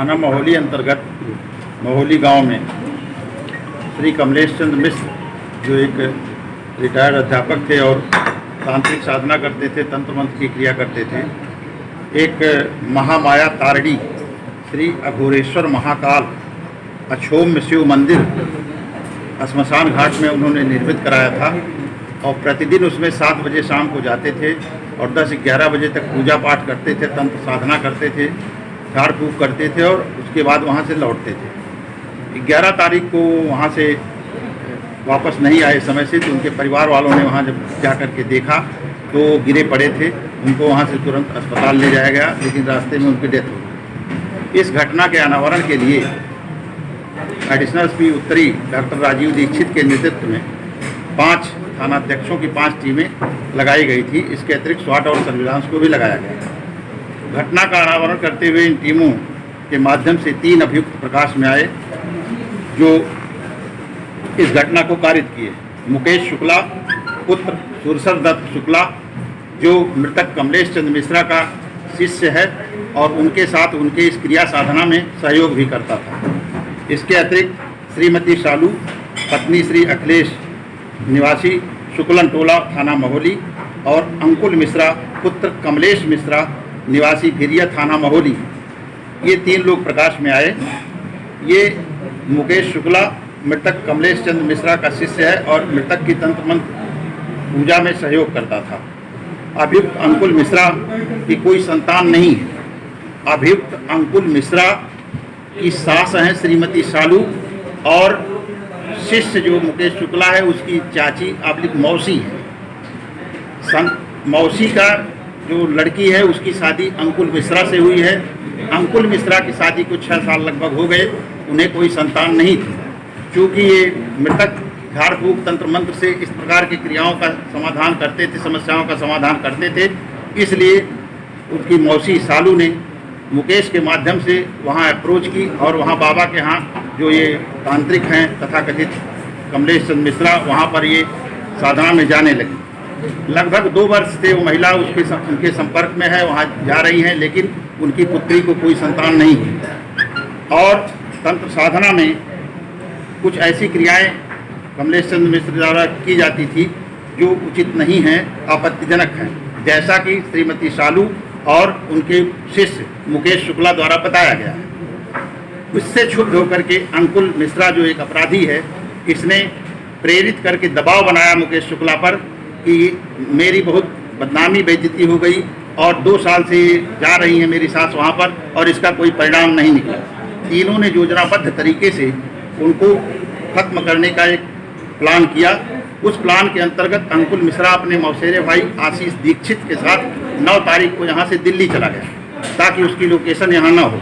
थाना महोली अंतर्गत महोली गांव में श्री कमलेश चंद्र मिश्र, जो एक रिटायर्ड अध्यापक थे और तांत्रिक साधना करते थे, तंत्र मंत्र की क्रिया करते थे, एक महामाया तारणी श्री अघोरेश्वर महाकाल अक्षोम्य शिव मंदिर श्मशान घाट में उन्होंने निर्मित कराया था। और प्रतिदिन उसमें 7 बजे शाम को जाते थे और 10-11 बजे तक पूजा पाठ करते थे, तंत्र साधना करते थे, झाड़ फूँक करते थे और उसके बाद वहाँ से लौटते थे। 11 तारीख को वहाँ से वापस नहीं आए समय से, तो उनके परिवार वालों ने वहाँ जब जा कर के देखा तो गिरे पड़े थे। उनको वहाँ से तुरंत अस्पताल ले जाया गया, लेकिन रास्ते में उनकी डेथ हो गई। इस घटना के अनावरण के लिए एडिशनल एसपी उत्तरी डॉक्टर राजीव दीक्षित के नेतृत्व में 5 थानाध्यक्षों की 5 टीमें लगाई गई थी। इसके अतिरिक्त स्वाट और सर्विलांस को भी लगाया गया। घटना का अनावरण करते हुए इन टीमों के माध्यम से 3 अभियुक्त प्रकाश में आए, जो इस घटना को कारित किए। मुकेश शुक्ला पुत्र सुरसर दत्त शुक्ला, जो मृतक कमलेश चंद्र मिश्रा का शिष्य है और उनके साथ उनके इस क्रिया साधना में सहयोग भी करता था। इसके अतिरिक्त श्रीमती शालू पत्नी श्री अखिलेश निवासी शुक्लन टोला थाना महोली और अंकुल मिश्रा पुत्र कमलेश मिश्रा निवासी भिरिया थाना महोली, ये 3 लोग प्रकाश में आए। ये मुकेश शुक्ला मृतक कमलेश चंद्र मिश्रा का शिष्य है और मृतक की तंत्र मंत्र पूजा में सहयोग करता था। अभियुक्त अंकुल मिश्रा की कोई संतान नहीं है। अभियुक्त अंकुल मिश्रा की सास हैं श्रीमती शालू और शिष्य जो मुकेश शुक्ला है उसकी चाची आबलिक मौसी है। मौसी का जो लड़की है उसकी शादी अंकुल मिश्रा से हुई है। अंकुल मिश्रा की शादी को 6 साल लगभग हो गए, उन्हें कोई संतान नहीं थी। चूँकि ये मृतक झाड़ फूँक तंत्र मंत्र से इस प्रकार की क्रियाओं का समाधान करते थे, समस्याओं का समाधान करते थे, इसलिए उसकी मौसी सालू ने मुकेश के माध्यम से वहाँ अप्रोच की और वहाँ बाबा के यहाँ जो ये तांत्रिक हैं तथाकथित कमलेश चंद्र मिश्रा, वहाँ पर ये साधना में जाने लगी। लगभग 2 वर्ष से वो महिला उनके संपर्क में है, वहाँ जा रही हैं, लेकिन उनकी पुत्री को कोई संतान नहीं है। और तंत्र साधना में कुछ ऐसी क्रियाएं कमलेश चंद्र मिश्र द्वारा की जाती थी जो उचित नहीं हैं, आपत्तिजनक हैं, जैसा कि श्रीमती शालू और उनके शिष्य मुकेश शुक्ला द्वारा बताया गया है। इससे क्षुब्ध होकर के अंकुल मिश्रा जो एक अपराधी है, इसने प्रेरित करके दबाव बनाया मुकेश शुक्ला पर कि मेरी बहुत बदनामी बेइज्जती हो गई और 2 साल से जा रही है मेरी सास वहाँ पर और इसका कोई परिणाम नहीं निकला। तीनों ने योजनाबद्ध तरीके से उनको खत्म करने का एक प्लान किया। उस प्लान के अंतर्गत अंकुल मिश्रा अपने मौसेरे भाई आशीष दीक्षित के साथ 9 तारीख को यहाँ से दिल्ली चला गया ताकि उसकी लोकेशन यहाँ ना हो।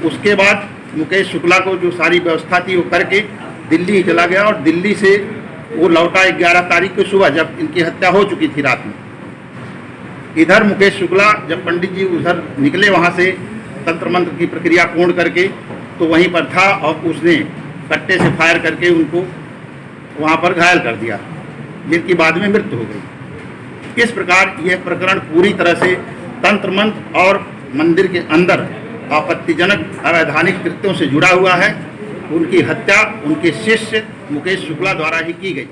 उसके बाद मुकेश शुक्ला को जो सारी व्यवस्था थी वो करके दिल्ली चला गया और दिल्ली से वो लौटा 11 तारीख को सुबह, जब इनकी हत्या हो चुकी थी रात में। इधर मुकेश शुक्ला जब पंडित जी उधर निकले वहाँ से तंत्र मंत्र की प्रक्रिया पूर्ण करके, तो वहीं पर था और उसने कट्टे से फायर करके उनको वहाँ पर घायल कर दिया, जिनकी बाद में मृत्यु हो गई। इस प्रकार यह प्रकरण पूरी तरह से तंत्र मंत्र और मंदिर के अंदर आपत्तिजनक अवैधानिक कृत्यों से जुड़ा हुआ है। उनकी हत्या उनके शिष्य मुकेश शुक्ला द्वारा ही की गई।